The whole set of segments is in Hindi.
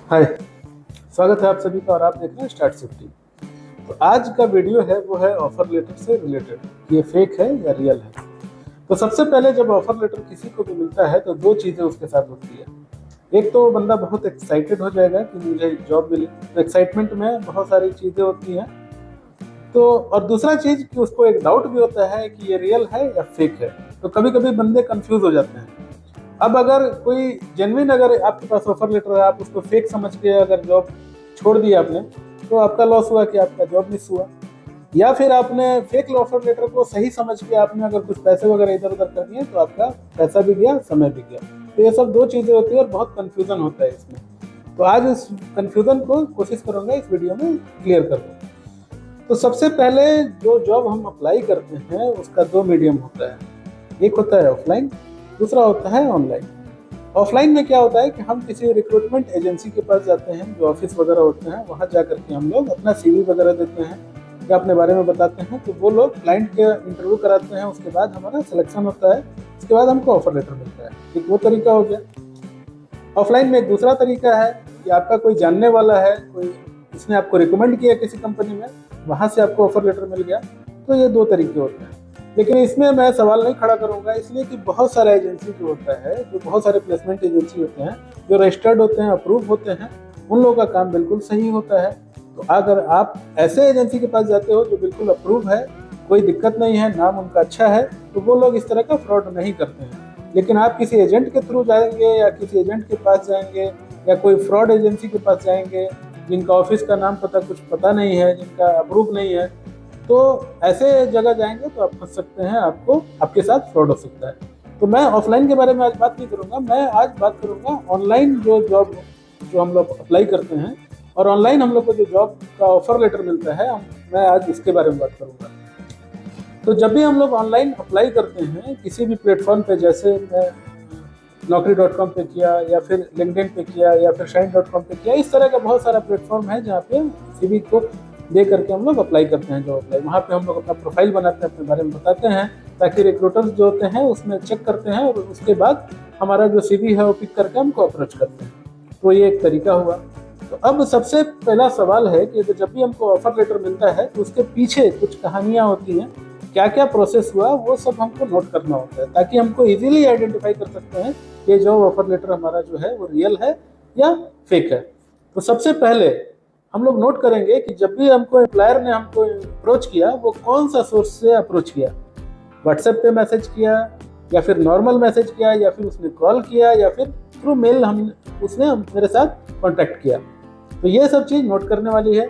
हाय, स्वागत है आप सभी का और आप देख रहे हैं स्टार्ट सेफ्टी। तो आज का वीडियो है वो है ऑफर लेटर से रिलेटेड, ये फेक है या रियल है। तो सबसे पहले जब ऑफर लेटर किसी को भी मिलता है तो दो चीज़ें उसके साथ होती है। एक तो बंदा बहुत एक्साइटेड हो जाएगा कि मुझे जॉब मिली, तो एक्साइटमेंट में बहुत सारी चीज़ें होती हैं। तो और दूसरा चीज़ कि उसको एक डाउट भी होता है कि ये रियल है या फेक है। तो कभी कभी बंदे कंफ्यूज हो जाते हैं। अब अगर कोई जेन्युइन अगर आपके पास ऑफर लेटर है, आप उसको फेक समझ के अगर जॉब छोड़ दिया आपने, तो आपका लॉस हुआ कि आपका जॉब मिस हुआ। या फिर आपने फेक ऑफर लेटर को सही समझ के आपने अगर कुछ पैसे वगैरह इधर उधर कर दिए तो आपका पैसा भी गया, समय भी गया। तो ये सब दो चीज़ें होती है और बहुत कन्फ्यूज़न होता है इसमें। तो आज इस कन्फ्यूज़न को कोशिश करूँगा इस वीडियो में क्लियर कर दूँ। तो सबसे पहले जो जॉब हम अप्लाई करते हैं उसका दो मीडियम होता है, एक होता है ऑफलाइन, दूसरा होता है ऑनलाइन। ऑफलाइन में क्या होता है कि हम किसी रिक्रूटमेंट एजेंसी के पास जाते हैं, जो ऑफिस वगैरह होते हैं, वहाँ जा करके हम लोग अपना सीवी वगैरह देते हैं या अपने बारे में बताते हैं। तो वो लोग क्लाइंट के इंटरव्यू कराते हैं, उसके बाद हमारा सिलेक्शन होता है, उसके बाद हमको ऑफर लेटर मिलता है। एक वो तरीका हो गया। ऑफलाइन में एक दूसरा तरीका है कि आपका कोई जानने वाला है, कोई इसने आपको रिकमेंड किया किसी कंपनी में, वहाँ से आपको ऑफर लेटर मिल गया। तो ये दो तरीके होते हैं। लेकिन इसमें मैं सवाल नहीं खड़ा करूंगा, इसलिए कि बहुत सारे एजेंसी जो होता है, जो बहुत सारे प्लेसमेंट एजेंसी होते हैं, जो रजिस्टर्ड होते हैं, अप्रूव होते हैं, उन लोगों का काम बिल्कुल सही होता है। तो अगर आप ऐसे एजेंसी के पास जाते हो जो बिल्कुल अप्रूव है, कोई दिक्कत नहीं है, नाम उनका अच्छा है, तो वो लोग इस तरह का फ्रॉड नहीं करते हैं। लेकिन आप किसी एजेंट के थ्रू जाएंगे या किसी एजेंट के पास जाएंगे या कोई फ्रॉड एजेंसी के पास जाएंगे जिनका ऑफिस का नाम पता कुछ पता नहीं है, जिनका अप्रूव नहीं है, तो ऐसे जगह जाएंगे तो आप फंस सकते हैं, आपको आपके साथ फ्रॉड हो सकता है। तो मैं ऑफलाइन के बारे में आज बात नहीं करूंगा, मैं आज बात करूंगा ऑनलाइन जो जॉब जो हम लोग अप्लाई करते हैं और ऑनलाइन हम लोग को जो जॉब का ऑफर लेटर मिलता है, मैं आज इसके बारे में बात करूंगा। तो जब भी हम लोग ऑनलाइन अप्लाई करते हैं किसी भी प्लेटफॉर्म पे, जैसे मैं naukri.com पे किया या फिर लिंक्डइन पे किया या फिर shine.com पे किया, इस तरह का बहुत सारा प्लेटफॉर्म है जहाँ पे सीवी को दे करके हम लोग अप्लाई करते हैं। जो अप्लाई वहाँ पे हम लोग अपना प्रोफाइल बनाते हैं, अपने बारे में बताते हैं, ताकि रिक्रूटर्स जो होते हैं उसमें चेक करते हैं और उसके बाद हमारा जो सीवी है वो पिक करके हमको अप्रोच करते हैं। तो ये एक तरीका हुआ। तो अब सबसे पहला सवाल है कि जब भी हमको ऑफर लेटर मिलता है तो उसके पीछे कुछ कहानियाँ होती हैं, क्या क्या प्रोसेस हुआ वो सब हमको नोट करना होता है, ताकि हमको इजीली आइडेंटिफाई कर सकते हैं कि जो ऑफर लेटर हमारा जो है वो रियल है या फेक है। तो सबसे पहले हम लोग नोट करेंगे कि जब भी हमको एम्प्लॉयर ने हमको अप्रोच किया, वो कौन सा सोर्स से अप्रोच किया। व्हाट्सएप पे मैसेज किया या फिर नॉर्मल मैसेज किया या फिर उसने कॉल किया या फिर थ्रू मेल उसने मेरे साथ कांटेक्ट किया। तो ये सब चीज़ नोट करने वाली है।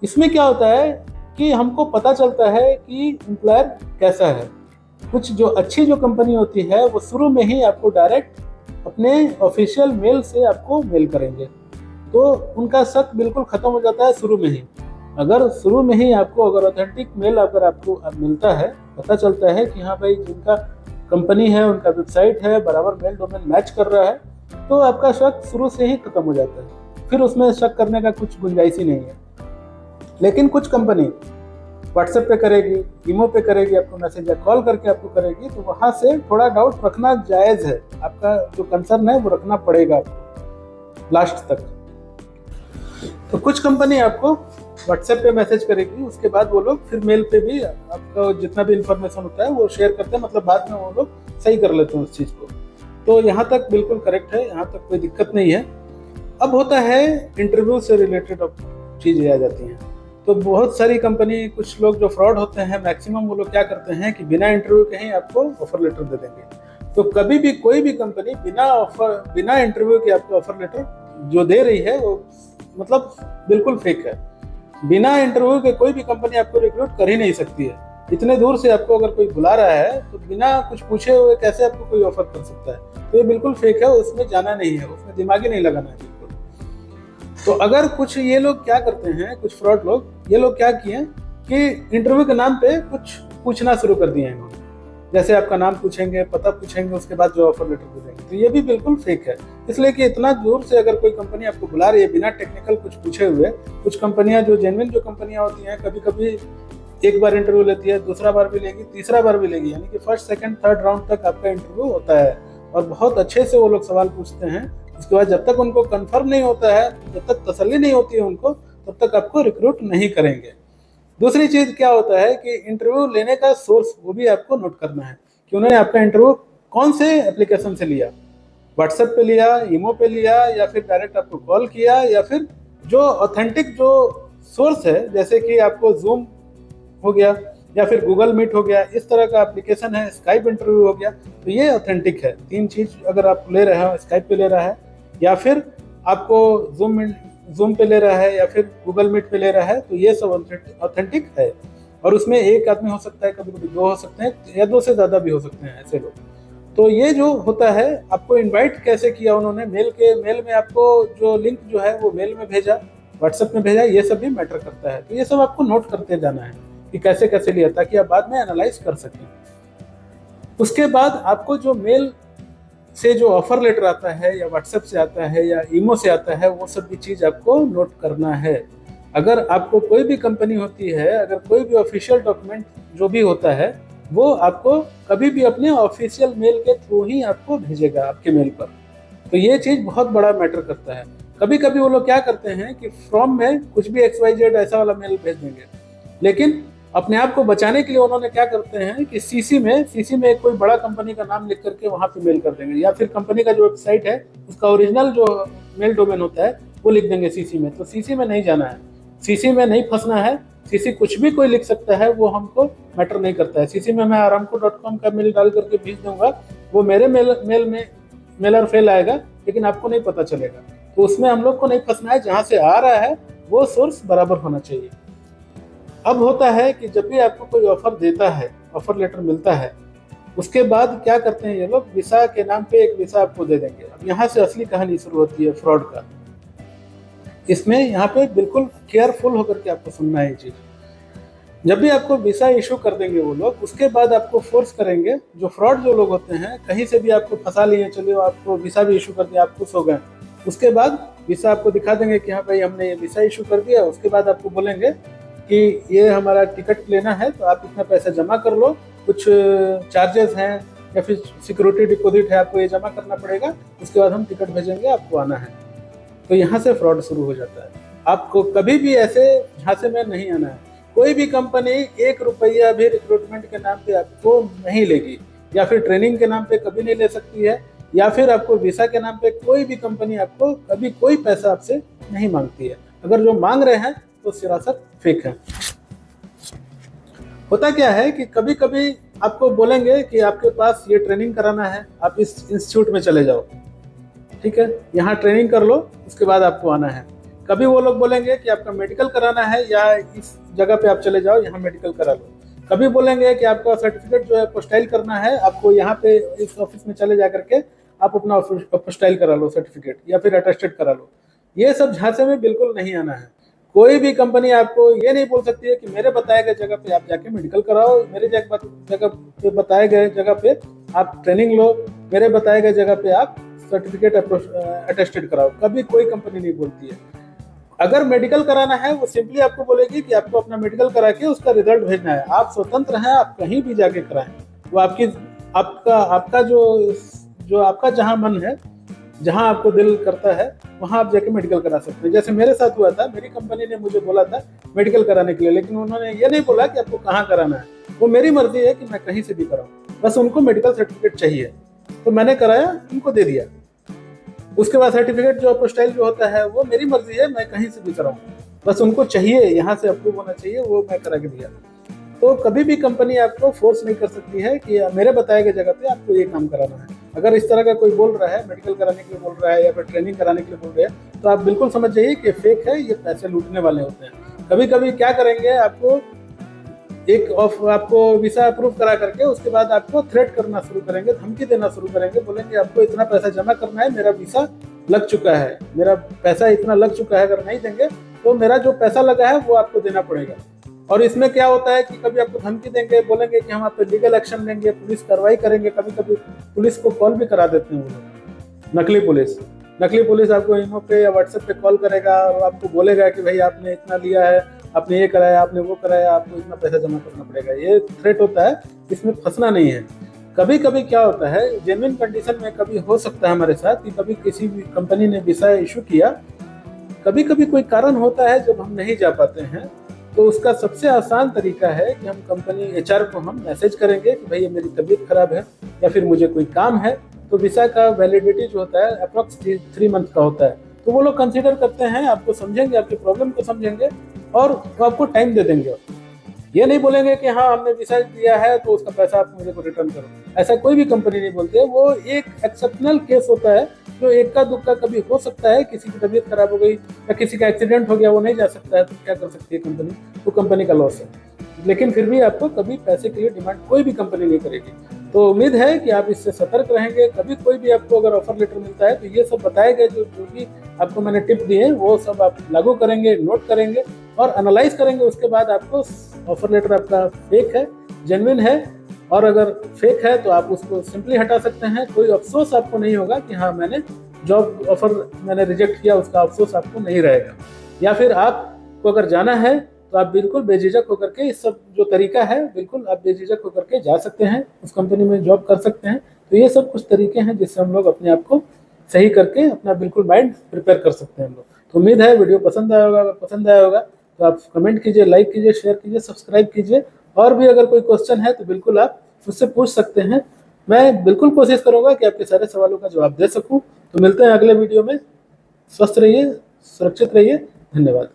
इसमें क्या होता है कि हमको पता चलता है कि एम्प्लॉयर कैसा है। कुछ जो अच्छी जो कंपनी होती है वो शुरू में ही आपको डायरेक्ट अपने ऑफिशियल मेल से आपको मेल करेंगे, तो उनका शक बिल्कुल खत्म हो जाता है शुरू में ही। अगर शुरू में ही आपको अगर ऑथेंटिक मेल अगर आपको मिलता है, पता चलता है कि हाँ भाई जिनका कंपनी है उनका वेबसाइट है, बराबर मेल डोमेन मैच कर रहा है, तो आपका शक शुरू से ही खत्म हो जाता है। फिर उसमें शक करने का कुछ गुंजाइश ही नहीं है। लेकिन कुछ कंपनी व्हाट्सएप पे करेगी, ईमो पे करेगी, आपको मैसेज या कॉल करके आपको करेगी, तो वहाँ से थोड़ा डाउट रखना जायज़ है। आपका जो कंसर्न है वो रखना पड़ेगा आपको लास्ट तक। तो कुछ कंपनी आपको व्हाट्सएप पे मैसेज करेगी, उसके बाद वो लोग फिर मेल पे भी आपका जितना भी इंफॉर्मेशन होता है वो शेयर करते हैं, मतलब बाद में वो लोग सही कर लेते हैं उस चीज़ को। तो यहाँ तक बिल्कुल करेक्ट है, यहाँ तक कोई दिक्कत नहीं है। अब होता है इंटरव्यू से रिलेटेड अब चीज़ें आ जाती हैं। तो बहुत सारी कंपनी, कुछ लोग जो फ्रॉड होते हैं मैक्सिमम, वो लोग क्या करते हैं कि बिना इंटरव्यू के ही आपको ऑफर लेटर दे देंगे। तो कभी भी कोई भी कंपनी बिना इंटरव्यू के आपको ऑफर लेटर जो दे रही है वो मतलब बिल्कुल फेक है। बिना इंटरव्यू के कोई भी कंपनी आपको रिक्रूट कर ही नहीं सकती है। इतने दूर से आपको अगर कोई बुला रहा है तो बिना कुछ पूछे हुए कैसे आपको कोई ऑफर कर सकता है। तो ये बिल्कुल फेक है, उसमें जाना नहीं है, उसमें दिमाग ही नहीं लगाना है बिल्कुल। तो अगर कुछ ये लोग क्या करते हैं, कुछ फ्रॉड लोग, ये लोग क्या किए कि इंटरव्यू के नाम पे कुछ पूछना शुरू कर दिए हैं। जैसे आपका नाम पूछेंगे, पता पूछेंगे, उसके बाद जो ऑफर लेटर दे देंगे। तो ये भी बिल्कुल फेक है, इसलिए कि इतना दूर से अगर कोई कंपनी आपको बुला रही है बिना टेक्निकल कुछ पूछे हुए। कुछ कंपनियां जो जेन्युइन जो कंपनियां होती हैं, कभी कभी एक बार इंटरव्यू लेती है, दूसरा बार भी लेगी, तीसरा बार भी लेगी, यानी कि फर्स्ट सेकंड थर्ड राउंड तक आपका इंटरव्यू होता है और बहुत अच्छे से वो लोग सवाल पूछते हैं उसके बाद जब तक उनको कंफर्म नहीं होता है, जब तक तसल्ली नहीं होती है उनको, तब तक आपको रिक्रूट नहीं करेंगे। दूसरी चीज़ क्या होता है कि इंटरव्यू लेने का सोर्स वो भी आपको नोट करना है कि उन्होंने आपका इंटरव्यू कौन से एप्लीकेशन से लिया, व्हाट्सएप पे लिया, ईमो पे लिया, या फिर डायरेक्ट आपको कॉल किया, या फिर जो ऑथेंटिक जो सोर्स है, जैसे कि आपको जूम हो गया या फिर गूगल मीट हो गया, इस तरह का एप्लीकेशन है, स्काइप इंटरव्यू हो गया, तो ये ऑथेंटिक है। 3 चीज़ अगर आप ले रहे हो, स्काइप पे ले रहा है, या फिर आपको जूम पे ले रहा है, या फिर गूगल मीट पे ले रहा है, तो ये सब ऑथेंटिक है। और उसमें एक आदमी हो सकता है, कभी कभी 2 हो सकते हैं, या 2 से ज़्यादा भी हो सकते हैं ऐसे लोग। तो ये जो होता है, आपको इनवाइट कैसे किया उन्होंने, मेल में आपको जो लिंक जो है वो मेल में भेजा, व्हाट्सएप में भेजा, ये सब भी मैटर करता है। तो ये सब आपको नोट करते जाना है कि कैसे कैसे लिया, ताकि आप बाद में एनालाइज कर सकें। उसके बाद आपको जो मेल से जो ऑफर लेटर आता है, या व्हाट्सएप से आता है, या ईमो से आता है, वो सब भी चीज़ आपको नोट करना है। अगर आपको कोई भी कंपनी होती है, अगर कोई भी ऑफिशियल डॉक्यूमेंट जो भी होता है, वो आपको कभी भी अपने ऑफिशियल मेल के थ्रू ही आपको भेजेगा आपके मेल पर। तो ये चीज़ बहुत बड़ा मैटर करता है। कभी कभी वो लोग क्या करते हैं कि फ्रॉम में कुछ भी XYZ ऐसा वाला मेल भेज देंगे, लेकिन अपने आप को बचाने के लिए उन्होंने क्या करते हैं कि सीसी में कोई बड़ा कंपनी का नाम लिख करके वहाँ पे मेल कर देंगे, या फिर कंपनी का जो वेबसाइट है उसका ओरिजिनल जो मेल डोमेन होता है वो लिख देंगे सीसी में। तो सीसी में नहीं जाना है, सीसी में नहीं फंसना है। सीसी कुछ भी कोई लिख सकता है, वो हमको मैटर नहीं करता है। सीसी में मैं aramco.com का मेल डाल करके भेज दूंगा, वो मेरे मेल में मेलर फेल आएगा, लेकिन आपको नहीं पता चलेगा। तो उसमें हम लोग को नहीं फंसना है, जहाँ से आ रहा है वो सोर्स बराबर होना चाहिए। अब होता है कि जब भी आपको कोई ऑफर देता है, ऑफर लेटर मिलता है, उसके बाद क्या करते हैं ये लोग, वीसा के नाम पे एक वीसा आपको दे देंगे। अब यहाँ से असली कहानी शुरू होती है फ्रॉड का। इसमें यहाँ पे बिल्कुल केयरफुल होकर के आपको सुनना है ये चीज़। जब भी आपको वीसा इशू कर देंगे वो लोग, उसके बाद आपको फोर्स करेंगे। जो फ्रॉड जो लोग होते हैं, कहीं से भी आपको फंसा लिए, चलिए आपको वीसा भी इशू कर दिया, आप खुश हो गए, उसके बाद वीसा आपको दिखा देंगे कि हाँ भाई हमने ये वीसा इशू कर दिया। उसके बाद आपको बोलेंगे कि ये हमारा टिकट लेना है, तो आप इतना पैसा जमा कर लो, कुछ चार्जेस हैं या फिर सिक्योरिटी डिपॉजिट है, आपको ये जमा करना पड़ेगा, उसके बाद हम टिकट भेजेंगे, आपको आना है। तो यहाँ से फ्रॉड शुरू हो जाता है। आपको कभी भी ऐसे झांसे में नहीं आना है। कोई भी कंपनी 1 रुपया भी रिक्रूटमेंट के नाम पे आपको नहीं लेगी, या फिर ट्रेनिंग के नाम पे कभी नहीं ले सकती है, या फिर आपको वीसा के नाम पे कोई भी कंपनी आपको कभी कोई पैसा आपसे नहीं मांगती है। अगर जो मांग रहे हैं तो सरासर फेक है। होता क्या है कि कभी कभी आपको बोलेंगे कि आपके पास ये ट्रेनिंग कराना है, आप इस इंस्टीट्यूट में चले जाओ, ठीक है, यहाँ ट्रेनिंग कर लो, उसके बाद आपको आना है। कभी वो लोग बोलेंगे कि आपका मेडिकल कराना है, या इस जगह पे आप चले जाओ, यहाँ मेडिकल करा लो। कभी बोलेंगे कि आपका सर्टिफिकेट जो है अपोस्टाइल करना है, आपको यहाँ पे इस ऑफिस में चले जा करके आप अपना अपोस्टाइल करा लो सर्टिफिकेट, या फिर अटेस्टेड करा लो। ये सब झांसे में बिल्कुल नहीं आना है। कोई भी कंपनी आपको ये नहीं बोल सकती है कि मेरे बताए गए जगह पे आप जाके मेडिकल कराओ, मेरे जगह पे बताए गए जगह पे आप ट्रेनिंग लो, मेरे बताए गए जगह पे आप सर्टिफिकेट अटेस्टेड कराओ। कभी कोई कंपनी नहीं बोलती है। अगर मेडिकल कराना है, वो सिंपली आपको बोलेगी कि आपको अपना मेडिकल करा के उसका रिजल्ट भेजना है। आप स्वतंत्र हैं, आप कहीं भी जाके कराएं। वो आपका जो आपका जहाँ मन है, जहाँ आपको दिल करता है, वहाँ आप जाके मेडिकल करा सकते हैं। जैसे मेरे साथ हुआ था, मेरी कंपनी ने मुझे बोला था मेडिकल कराने के लिए, लेकिन उन्होंने ये नहीं बोला कि आपको कहाँ कराना है। वो मेरी मर्जी है कि मैं कहीं से भी कराऊँ, बस उनको मेडिकल सर्टिफिकेट चाहिए। तो मैंने कराया, उनको दे दिया। उसके बाद सर्टिफिकेट जो अपोस्टाइल जो होता है, वो मेरी मर्जी है, मैं कहीं से भी कराऊँ, बस उनको चाहिए, यहाँ से अप्रूव होना चाहिए, वो मैं करा के दिया। तो कभी भी कंपनी आपको फोर्स नहीं कर सकती है कि मेरे बताए गए जगह पे आपको ये काम कराना है। अगर इस तरह का कोई बोल रहा है, मेडिकल कराने के लिए बोल रहा है, या फिर ट्रेनिंग कराने के लिए बोल रहा है, तो आप बिल्कुल समझ जाइए कि फेक है, ये पैसे लूटने वाले होते हैं। कभी कभी क्या करेंगे, आपको वीसा अप्रूव करा करके उसके बाद आपको थ्रेट करना शुरू करेंगे, धमकी देना शुरू करेंगे। बोलेंगे आपको इतना पैसा जमा करना है, मेरा वीसा लग चुका है, मेरा पैसा इतना लग चुका है, अगर नहीं देंगे तो मेरा जो पैसा लगा है वो आपको देना पड़ेगा। और इसमें क्या होता है कि कभी आपको धमकी देंगे, बोलेंगे कि हम आप पे लीगल एक्शन लेंगे, पुलिस कार्रवाई करेंगे। कभी कभी पुलिस को कॉल भी करा देते हैं वो लोग। नकली पुलिस आपको ईमो पे या व्हाट्सएप पे कॉल करेगा और आपको बोलेगा कि भाई आपने इतना लिया है, आपने ये कराया, आपने वो कराया, आपको इतना पैसा जमा करना पड़ेगा। ये थ्रेट होता है, इसमें फंसना नहीं है। कभी कभी क्या होता है, जेन्युइन कंडीशन में कभी हो सकता है हमारे साथ कि कभी किसी भी कंपनी ने वीसा इशू किया, कभी कभी कोई कारण होता है जब हम नहीं जा पाते हैं, तो उसका सबसे आसान तरीका है कि हम कंपनी एचआर को हम मैसेज करेंगे कि भैया मेरी तबीयत खराब है या फिर मुझे कोई काम है। तो वीसा का वैलिडिटी जो होता है अप्रॉक्स 3 मंथ का होता है, तो वो लोग कंसीडर करते हैं, आपको समझेंगे, आपकी प्रॉब्लम को समझेंगे और वो आपको टाइम दे देंगे। ये नहीं बोलेंगे कि हाँ हमने वीसा दिया है तो उसका पैसा आप मुझे को रिटर्न करो, ऐसा कोई भी कंपनी नहीं बोलते। वो एक एक्सेप्शनल केस होता है, जो इक्का दुक्का कभी हो सकता है, किसी की तबीयत खराब हो गई या किसी का एक्सीडेंट हो गया, वो नहीं जा सकता है, तो क्या कर सकती है कंपनी, तो कंपनी का लॉस है। लेकिन फिर भी आपको कभी पैसे के लिए डिमांड कोई भी कंपनी नहीं करेगी। तो उम्मीद है कि आप इससे सतर्क रहेंगे। कभी कोई भी आपको अगर ऑफर लेटर मिलता है तो ये सब बताए गए जो भी आपको मैंने टिप दिए हैं वो सब आप लागू करेंगे, नोट करेंगे और एनालाइज करेंगे। उसके बाद आपको ऑफर लेटर आपका फेक है, जेन्युइन है, और अगर फेक है तो आप उसको सिंपली हटा सकते हैं। कोई अफसोस आपको नहीं होगा कि हाँ मैंने जॉब ऑफर मैंने रिजेक्ट किया, उसका अफसोस आपको नहीं रहेगा। या फिर आपको अगर जाना है तो आप बिल्कुल बेझिझक होकर के, इस सब जो तरीका है बिल्कुल आप बेझिझक होकर के जा सकते हैं, उस कंपनी में जॉब कर सकते हैं। तो ये सब कुछ तरीके हैं जिससे हम लोग अपने आप को सही करके अपना बिल्कुल माइंड प्रिपेयर कर सकते हैं हम लोग। तो उम्मीद है वीडियो पसंद आया होगा। अगर पसंद आया होगा तो आप कमेंट कीजिए, लाइक कीजिए, शेयर कीजिए, सब्सक्राइब कीजिए। और भी अगर कोई क्वेश्चन है तो बिल्कुल आप मुझसे पूछ सकते हैं। मैं बिल्कुल कोशिश करूँगा कि आपके सारे सवालों का जवाब दे सकूँ। तो मिलते हैं अगले वीडियो में। स्वस्थ रहिए, सुरक्षित रहिए। धन्यवाद।